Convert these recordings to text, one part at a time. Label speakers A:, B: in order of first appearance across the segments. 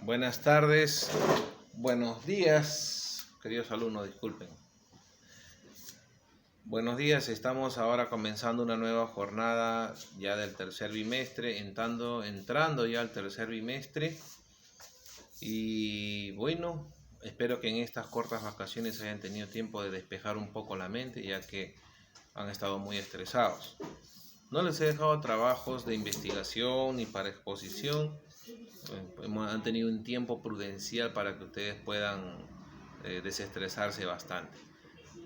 A: Buenas tardes, buenos días, queridos alumnos, disculpen. Buenos días, estamos ahora comenzando una nueva jornada ya del tercer bimestre, entrando ya al tercer bimestre. Y bueno, espero que en estas cortas vacaciones hayan tenido tiempo de despejar un poco la mente, ya que han estado muy estresados. No les he dejado trabajos de investigación ni para exposición. Han tenido un tiempo prudencial para que ustedes puedan desestresarse bastante.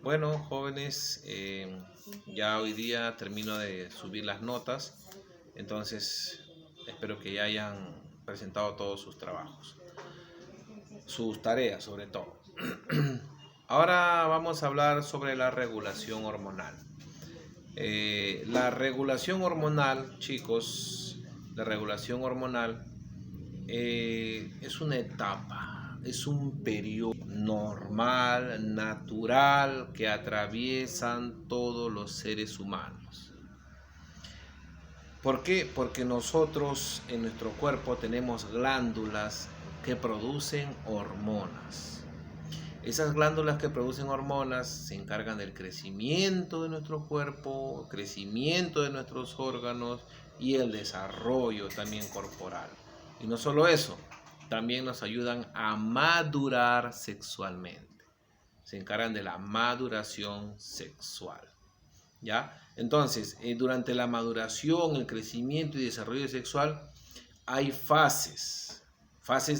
A: Bueno, jóvenes, ya hoy día termino de subir las notas, entonces espero que ya hayan presentado todos sus trabajos, sus tareas sobre todo. Ahora vamos a hablar sobre la regulación hormonal. La regulación hormonal, chicos, la regulación hormonal es una etapa, es un periodo normal, natural, que atraviesan todos los seres humanos. ¿Por qué? Porque nosotros en nuestro cuerpo tenemos glándulas que producen hormonas. Esas glándulas que producen hormonas se encargan del crecimiento de nuestro cuerpo, crecimiento de nuestros órganos y el desarrollo también corporal. Y no solo eso, también nos ayudan a madurar sexualmente. Se encargan de la maduración sexual. ¿Ya? Entonces, durante la maduración, el crecimiento y desarrollo sexual, hay fases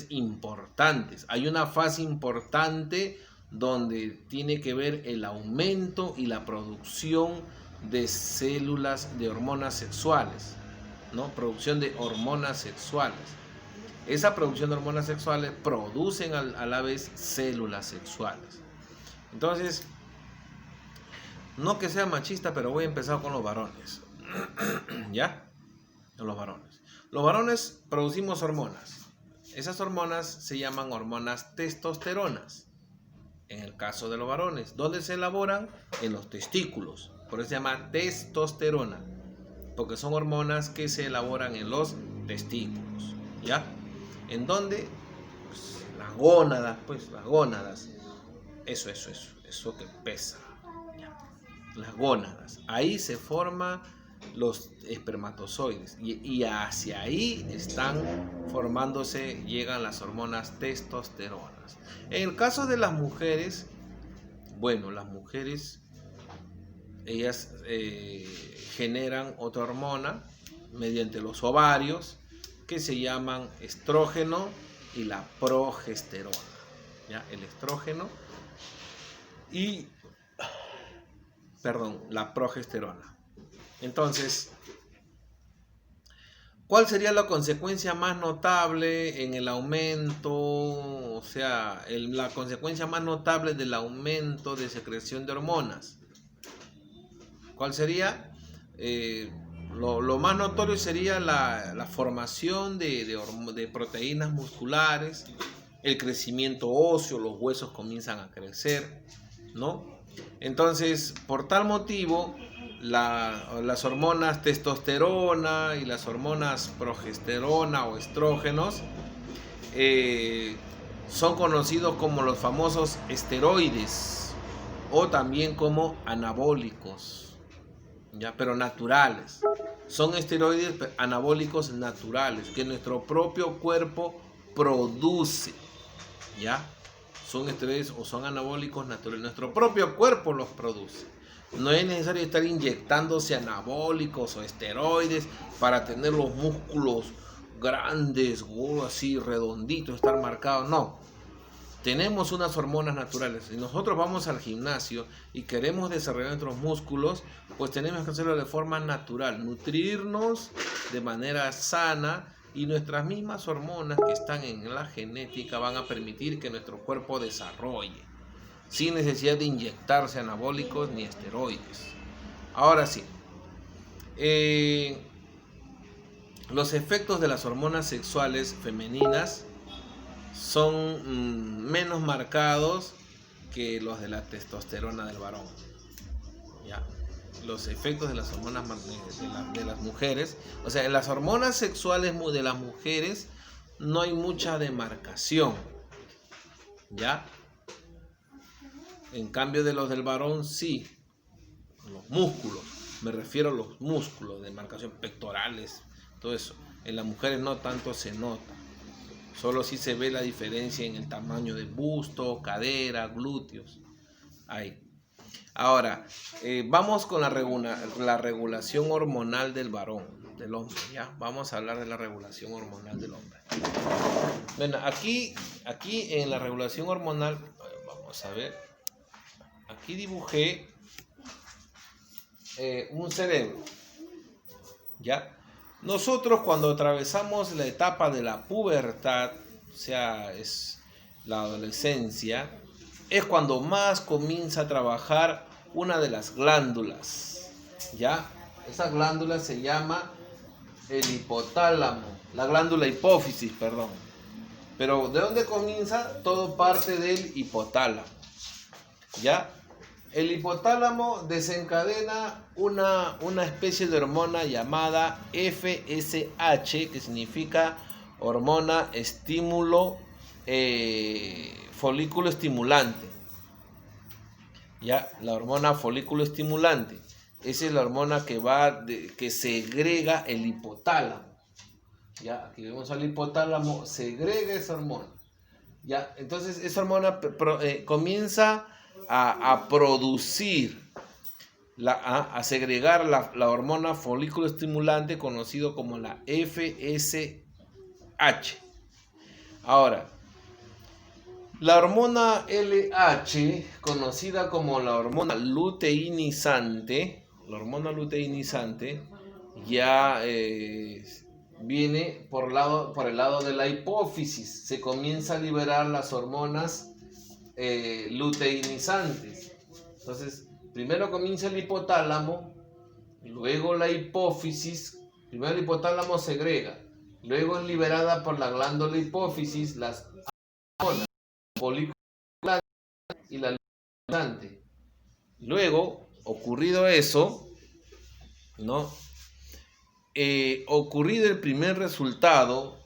A: importantes. Hay una fase importante donde tiene que ver el aumento y la producción de células de hormonas sexuales, ¿no? Producción de hormonas sexuales. Esa producción de hormonas sexuales producen a la vez células sexuales. Entonces, no que sea machista, pero voy a empezar con los varones. ¿Ya? Con los varones. Los varones producimos hormonas. Esas hormonas se llaman hormonas testosteronas. En el caso de los varones, ¿dónde se elaboran? En los testículos. Por eso se llama testosterona. Porque son hormonas que se elaboran en los testículos. ¿Ya? ¿En dónde? Pues las gónadas, las gónadas. Eso que pesa. ¿Ya? Las gónadas. Ahí se forman los espermatozoides y hacia ahí están formándose, llegan las hormonas testosteronas. En el caso de las mujeres, bueno, las mujeres, ellas generan otra hormona mediante los ovarios que se llaman estrógeno y la progesterona. ¿Ya? El estrógeno y, la progesterona. Entonces, ¿cuál sería la consecuencia más notable en el aumento? O sea, la consecuencia más notable del aumento de secreción de hormonas. ¿Cuál sería? Lo más notorio sería la formación de proteínas musculares, el crecimiento óseo, los huesos comienzan a crecer, ¿no? Entonces, por tal motivo, las hormonas testosterona y las hormonas progesterona o estrógenos son conocidos como los famosos esteroides o también como anabólicos, ¿ya? Pero naturales. Son esteroides anabólicos naturales que nuestro propio cuerpo produce, ¿ya? Son esteroides o son anabólicos naturales. Nuestro propio cuerpo los produce. No es necesario estar inyectándose anabólicos o esteroides para tener los músculos grandes, así redonditos, estar marcados. No. Tenemos unas hormonas naturales. Si nosotros vamos al gimnasio y queremos desarrollar nuestros músculos, pues tenemos que hacerlo de forma natural. Nutrirnos de manera sana. Y nuestras mismas hormonas que están en la genética van a permitir que nuestro cuerpo desarrolle, sin necesidad de inyectarse anabólicos ni esteroides. Ahora sí, los efectos de las hormonas sexuales femeninas son menos marcados que los de la testosterona del varón. ¿Ya? Los efectos de las hormonas de las mujeres, o sea, las hormonas sexuales de las mujeres no hay mucha demarcación, ¿ya? En cambio de los del varón, sí. Los músculos, me refiero a los músculos, demarcación pectorales, todo eso. En las mujeres no tanto se nota. Solo sí se ve la diferencia en el tamaño del busto, cadera, glúteos. Ahí. Ahora, vamos con la regulación hormonal del varón, del hombre, ¿ya? Vamos a hablar de la regulación hormonal del hombre. Bueno, aquí en la regulación hormonal, vamos a ver, aquí dibujé un cerebro, ¿ya? Nosotros cuando atravesamos la etapa de la pubertad, o sea, es la adolescencia, es cuando más comienza a trabajar una de las glándulas, ¿ya? Esa glándula se llama el hipotálamo, la glándula hipófisis, perdón. Pero ¿de dónde comienza? Todo parte del hipotálamo, ¿ya? El hipotálamo desencadena una especie de hormona llamada FSH, que significa hormona estímulo folículo estimulante. Ya, la hormona folículo estimulante. Esa es la hormona que segrega el hipotálamo. Ya, aquí vemos al hipotálamo, segrega esa hormona. Ya, entonces esa hormona comienza a producir, a segregar la hormona folículo estimulante conocido como la FSH. Ahora, la hormona LH, conocida como la hormona luteinizante, ya viene por el lado de la hipófisis. Se comienza a liberar las hormonas luteinizantes. Entonces, primero comienza el hipotálamo, luego la hipófisis. Primero el hipotálamo segrega, luego es liberada por la glándula hipófisis las hormonas folículo y la luteinizante. Luego, ocurrido eso, ¿no? Ocurrido el primer resultado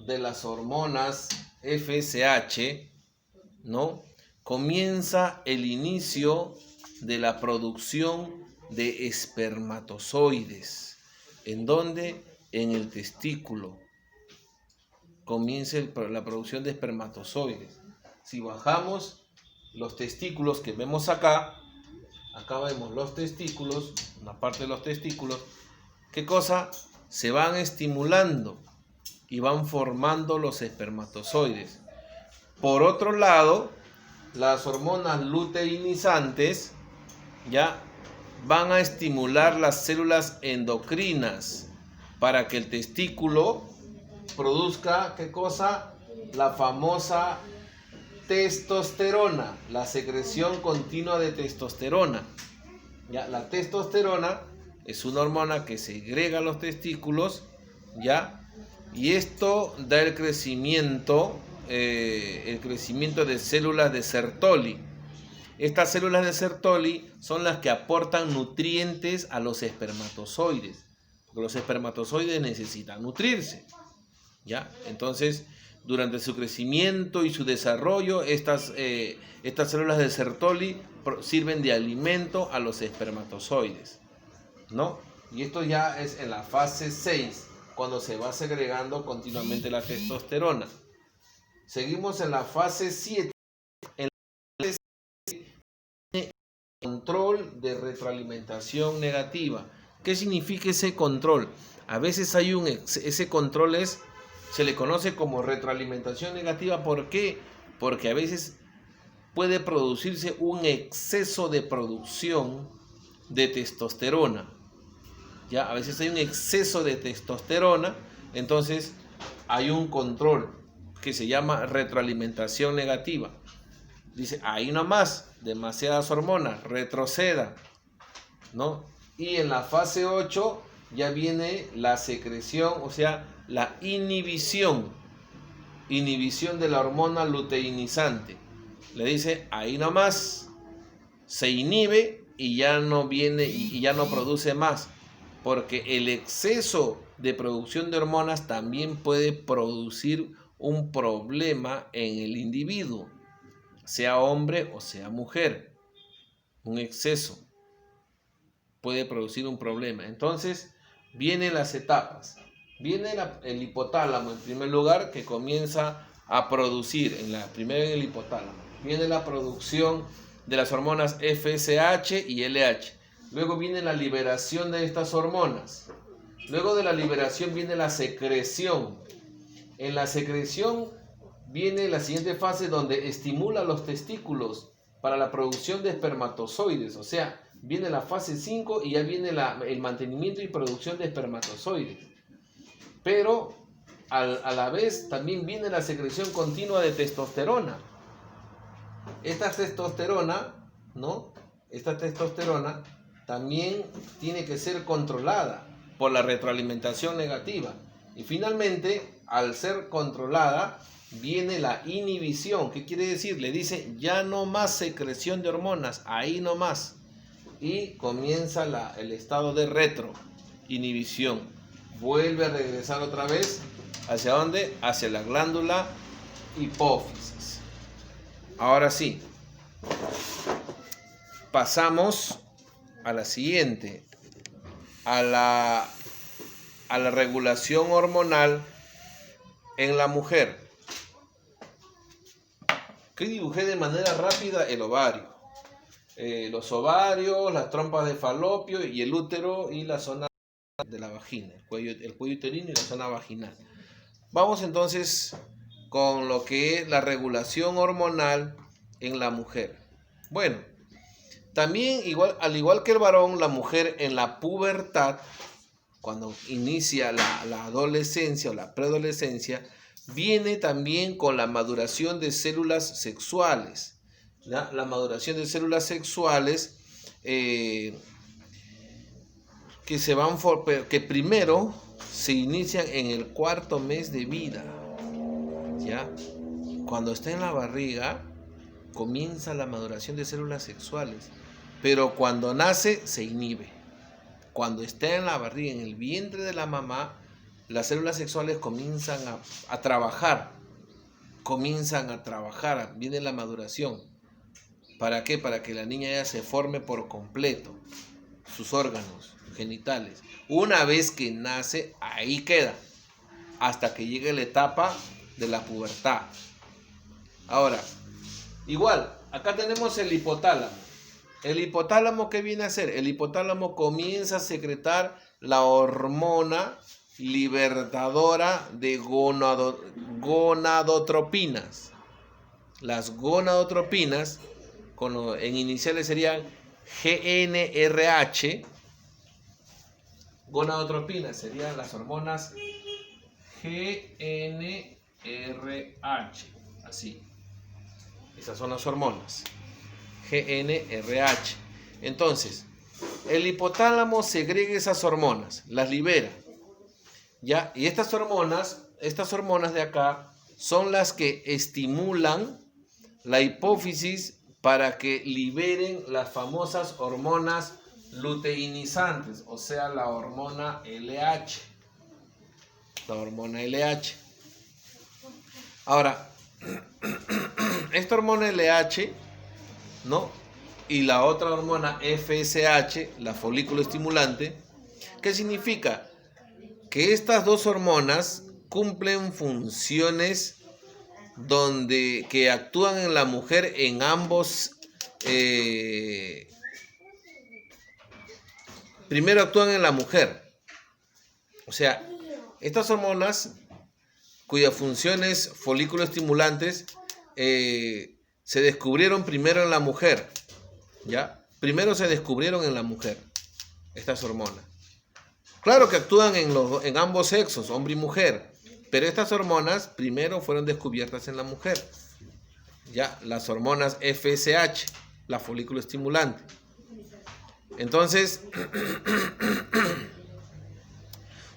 A: de las hormonas FSH, ¿no? Comienza el inicio de la producción de espermatozoides. ¿En dónde? En el testículo. Comienza la producción de espermatozoides. Si bajamos los testículos que vemos acá vemos los testículos, una parte de los testículos, ¿qué cosa? Se van estimulando y van formando los espermatozoides. Por otro lado, las hormonas luteinizantes ya van a estimular las células endocrinas para que el testículo produzca, ¿qué cosa? La famosa testosterona, la secreción continua de testosterona. ¿Ya? La testosterona es una hormona que segrega los testículos, ¿ya? Y esto da el crecimiento de células de Sertoli. Estas células de Sertoli son las que aportan nutrientes a los espermatozoides, porque los espermatozoides necesitan nutrirse, ¿ya? Entonces, durante su crecimiento y su desarrollo, estas células de Sertoli sirven de alimento a los espermatozoides, ¿no? Y esto ya es en la fase 6, cuando se va segregando continuamente la testosterona. Seguimos en la fase 7, en la fase 7, control de retroalimentación negativa. ¿Qué significa ese control? A veces hay ese control se le conoce como retroalimentación negativa. ¿Por qué? Porque a veces puede producirse un exceso de producción de testosterona. ¿Ya? A veces hay un exceso de testosterona, entonces hay un control que se llama retroalimentación negativa. Dice, ahí nomás, demasiadas hormonas, retroceda, ¿no? Y en la fase 8 ya viene la secreción, o sea, la inhibición de la hormona luteinizante. Le dice, ahí nomás, se inhibe y ya no viene y ya no produce más, porque el exceso de producción de hormonas también puede producir un problema en el individuo, sea hombre o sea mujer. Un exceso puede producir un problema. Entonces, vienen las etapas. Viene el hipotálamo, en primer lugar, que comienza a producir, primero en el hipotálamo. Viene la producción de las hormonas FSH y LH. Luego viene la liberación de estas hormonas. Luego de la liberación viene la secreción. En la secreción viene la siguiente fase donde estimula los testículos para la producción de espermatozoides. O sea, viene la fase 5 y ya viene el mantenimiento y producción de espermatozoides. Pero a la vez también viene la secreción continua de testosterona. Esta testosterona, ¿no? Esta testosterona también tiene que ser controlada por la retroalimentación negativa. Y finalmente, al ser controlada, viene la inhibición. ¿Qué quiere decir? Le dice, ya no más secreción de hormonas, ahí no más. Y comienza el estado de retroinhibición. Vuelve a regresar otra vez. ¿Hacia dónde? Hacia la glándula hipófisis. Ahora sí, pasamos a la siguiente, a la regulación hormonal en la mujer. Que dibujé de manera rápida el ovario, los ovarios, las trompas de falopio y el útero y la zona de la vagina, el cuello uterino y la zona vaginal. Vamos entonces con lo que es la regulación hormonal en la mujer. Bueno, también al igual que el varón, la mujer en la pubertad, cuando inicia la adolescencia o la preadolescencia, viene también con la maduración de células sexuales. ¿Ya? La maduración de células sexuales que primero se inician en el cuarto mes de vida. ¿Ya? Cuando está en la barriga, comienza la maduración de células sexuales, pero cuando nace se inhibe. Cuando está en la barriga, en el vientre de la mamá, las células sexuales comienzan a trabajar, viene la maduración. ¿Para qué? Para que la niña ya se forme por completo, sus órganos genitales. Una vez que nace, ahí queda, hasta que llegue la etapa de la pubertad. Ahora, igual, acá tenemos el hipotálamo. ¿El hipotálamo qué viene a hacer? El hipotálamo comienza a secretar la hormona libertadora de gonadotropinas. Las gonadotropinas, en iniciales serían GnRH. Gonadotropinas serían las hormonas GnRH. Así. Esas son las hormonas. GnRH. Entonces, el hipotálamo segrega esas hormonas, las libera. ¿Ya? Y estas hormonas de acá son las que estimulan la hipófisis para que liberen las famosas hormonas luteinizantes, o sea, la hormona LH. La hormona LH. Ahora, esta hormona LH, ¿no? Y la otra hormona FSH, la folículo estimulante, ¿qué significa? Que estas dos hormonas cumplen funciones que actúan en la mujer en ambos. Primero actúan en la mujer. O sea, estas hormonas cuyas funciones folículo estimulantes se descubrieron primero en la mujer. ¿Ya? Primero se descubrieron en la mujer estas hormonas. Claro que actúan en ambos sexos, hombre y mujer, pero estas hormonas primero fueron descubiertas en la mujer. Ya, las hormonas FSH, la folículo estimulante. Entonces,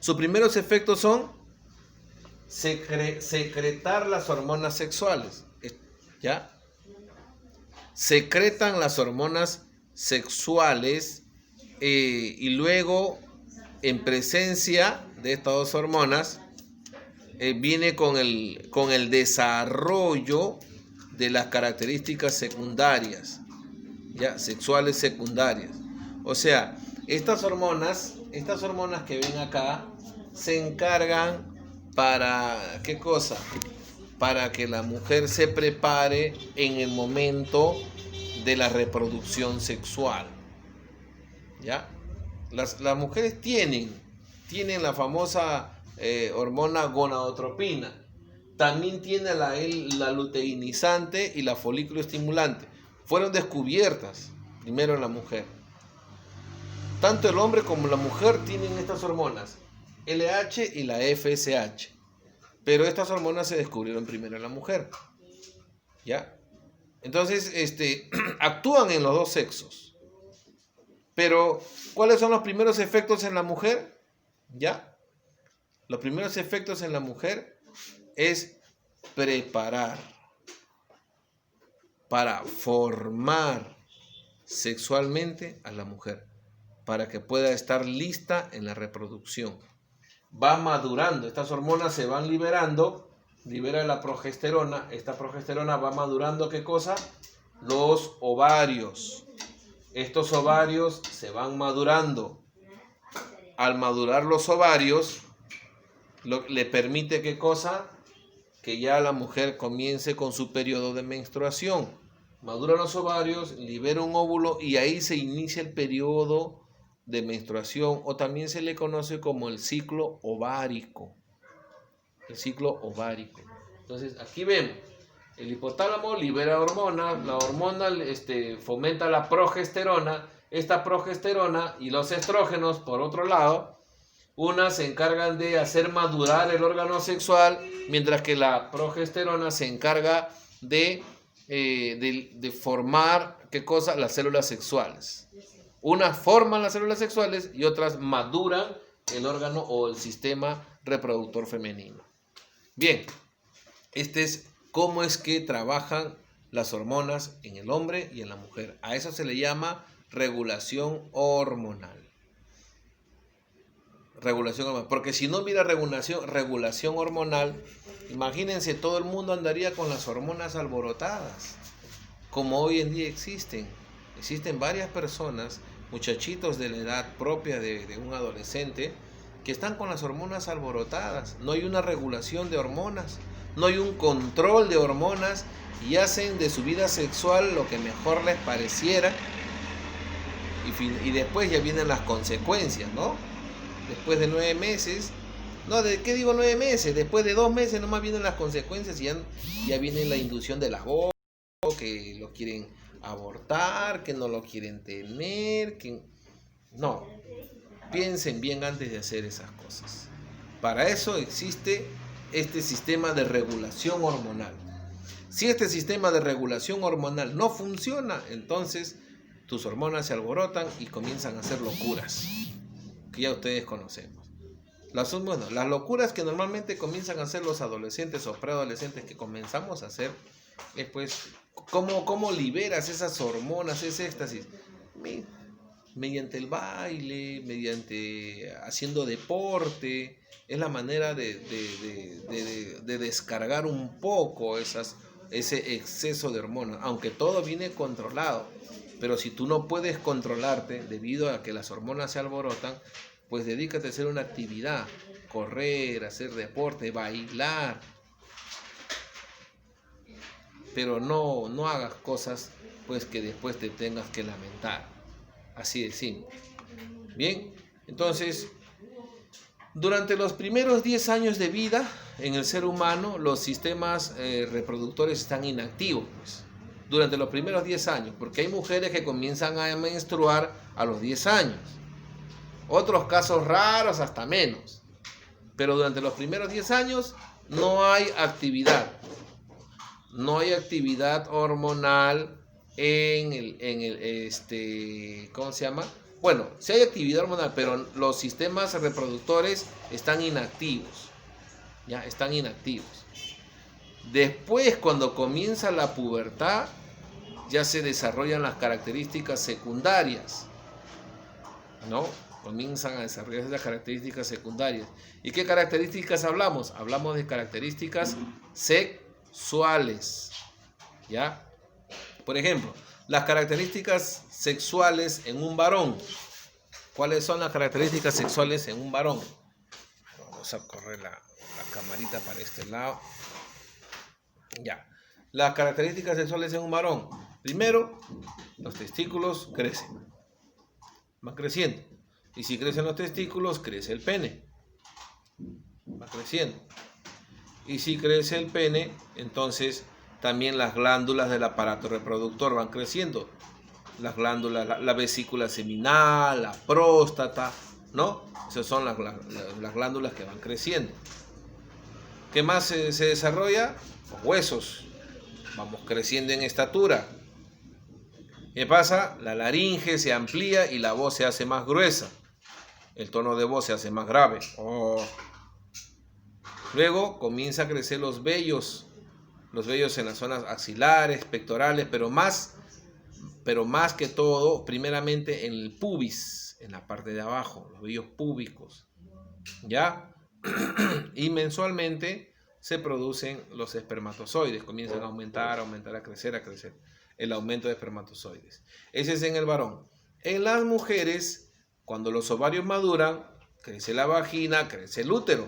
A: sus primeros efectos son secretar las hormonas sexuales. ¿Ya? Secretan las hormonas sexuales y luego, en presencia de estas dos hormonas, viene con el desarrollo de las características secundarias, ya, sexuales secundarias. O sea, estas hormonas que ven acá se encargan para, ¿qué cosa? Para que la mujer se prepare en el momento de la reproducción sexual. ¿Ya? Las mujeres tienen la famosa hormona gonadotropina. También tiene la luteinizante y la folículo estimulante. Fueron descubiertas primero en la mujer. Tanto el hombre como la mujer tienen estas hormonas, LH y la FSH. Pero estas hormonas se descubrieron primero en la mujer. ¿Ya? Entonces, actúan en los dos sexos. Pero, ¿cuáles son los primeros efectos en la mujer? ¿Ya? Los primeros efectos en la mujer es preparar para formar sexualmente a la mujer, para que pueda estar lista en la reproducción. Va madurando, estas hormonas se van liberando, libera la progesterona, esta progesterona va madurando, ¿qué cosa? Los ovarios. Estos ovarios se van madurando. Al madurar los ovarios, le permite, ¿qué cosa? Que ya la mujer comience con su periodo de menstruación. Maduran los ovarios, libera un óvulo y ahí se inicia el periodo de menstruación, o también se le conoce como el ciclo ovárico. El ciclo ovárico. Entonces, aquí vemos, el hipotálamo libera hormonas, la hormona fomenta la progesterona, esta progesterona y los estrógenos, por otro lado, unas se encargan de hacer madurar el órgano sexual, mientras que la progesterona se encarga de formar, ¿qué cosa? Las células sexuales. Unas forman las células sexuales y otras maduran el órgano o el sistema reproductor femenino. Bien, es cómo es que trabajan las hormonas en el hombre y en la mujer. A eso se le llama regulación hormonal. Regulación hormonal. Porque si no hubiera regulación hormonal, imagínense, todo el mundo andaría con las hormonas alborotadas, como hoy en día existen. Existen varias personas, muchachitos de la edad propia de un adolescente, que están con las hormonas alborotadas. No hay una regulación de hormonas, no hay un control de hormonas y hacen de su vida sexual lo que mejor les pareciera. Y después ya vienen las consecuencias, ¿no? Después de 9 meses, ¿qué digo 9 meses? Después de 2 meses nomás vienen las consecuencias y ya viene la inducción del aborto, que lo quieren abortar, que no lo quieren tener, no. Piensen bien antes de hacer esas cosas. Para eso existe este sistema de regulación hormonal. Si este sistema de regulación hormonal no funciona, entonces tus hormonas se alborotan y comienzan a hacer locuras, que ya ustedes conocemos. Las locuras que normalmente comienzan a hacer los adolescentes o preadolescentes que comenzamos a hacer es pues, ¿cómo liberas esas hormonas, ese éxtasis? Mediante el baile, mediante haciendo deporte, es la manera de descargar un poco ese exceso de hormonas, aunque todo viene controlado. Pero si tú no puedes controlarte debido a que las hormonas se alborotan, pues dedícate a hacer una actividad, correr, hacer deporte, bailar. Pero no hagas cosas pues que después te tengas que lamentar. Así de simple. Bien, entonces, durante los primeros 10 años de vida en el ser humano, los sistemas reproductores están inactivos, pues, durante los primeros 10 años, porque hay mujeres que comienzan a menstruar a los 10 años. Otros casos raros hasta menos. Pero durante los primeros 10 años no hay actividad. No hay actividad hormonal ¿cómo se llama? Bueno, sí hay actividad hormonal, pero los sistemas reproductores están inactivos. Ya, están inactivos. Después, cuando comienza la pubertad, ya se desarrollan las características secundarias, ¿no? Comienzan a desarrollar esas características secundarias. ¿Y qué características hablamos? Hablamos de características sexuales. ¿Ya? Por ejemplo, las características sexuales en un varón. ¿Cuáles son las características sexuales en un varón? Vamos a correr la camarita para este lado. Ya. Las características sexuales en un varón. Primero, los testículos crecen. Van creciendo. Y si crecen los testículos, crece el pene. Va creciendo. Y si crece el pene, entonces también las glándulas del aparato reproductor van creciendo. Las glándulas, la vesícula seminal, la próstata, ¿no? Esas son las glándulas que van creciendo. ¿Qué más se desarrolla? Los huesos. Vamos creciendo en estatura. ¿Qué pasa? La laringe se amplía y la voz se hace más gruesa. El tono de voz se hace más grave. Oh. Luego comienza a crecer los vellos en las zonas axilares, pectorales, pero más que todo, primeramente en el pubis, en la parte de abajo, los vellos púbicos. ¿Ya? Y mensualmente se producen los espermatozoides, comienzan a aumentar, a crecer. El aumento de espermatozoides. Ese es en el varón. En las mujeres, cuando los ovarios maduran, crece la vagina, crece el útero.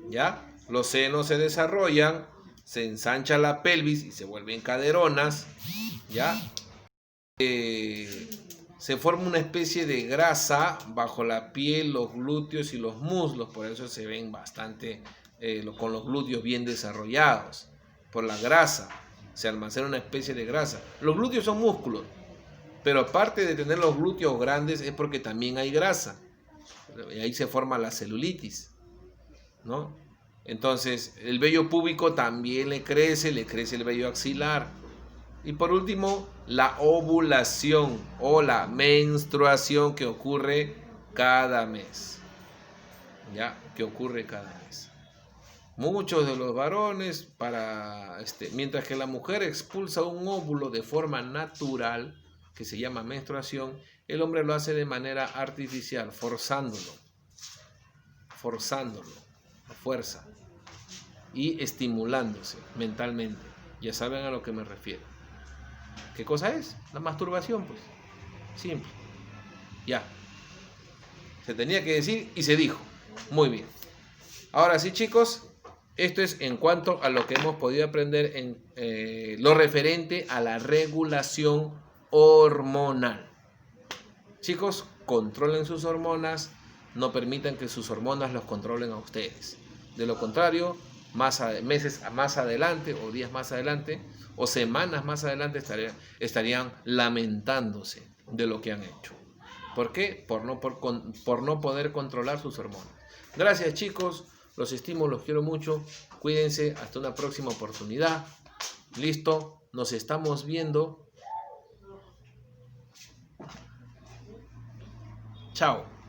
A: ¿Ya? Los senos se desarrollan, se ensancha la pelvis y se vuelven caderonas. ¿Ya? Se forma una especie de grasa bajo la piel, los glúteos y los muslos. Por eso se ven bastante con los glúteos bien desarrollados. Por la grasa. Se almacena una especie de grasa. Los glúteos son músculos, pero aparte de tener los glúteos grandes es porque también hay grasa. Y ahí se forma la celulitis, ¿no? Entonces, el vello púbico también le crece el vello axilar. Y por último, la ovulación o la menstruación que ocurre cada mes. ¿Ya? Que ocurre cada mes. Muchos de los varones, mientras que la mujer expulsa un óvulo de forma natural, que se llama menstruación, el hombre lo hace de manera artificial, forzándolo, a fuerza, y estimulándose mentalmente. Ya saben a lo que me refiero. ¿Qué cosa es? La masturbación, pues. Simple. Ya. Se tenía que decir y se dijo. Muy bien. Ahora sí, chicos. Esto es en cuanto a lo que hemos podido aprender en lo referente a la regulación hormonal. Chicos, controlen sus hormonas, no permitan que sus hormonas los controlen a ustedes. De lo contrario, meses más adelante, o días más adelante, o semanas más adelante estarían lamentándose de lo que han hecho. ¿Por qué? Por no poder controlar sus hormonas. Gracias, chicos. Los estimo, los quiero mucho. Cuídense, hasta una próxima oportunidad. Listo, nos estamos viendo. Chao.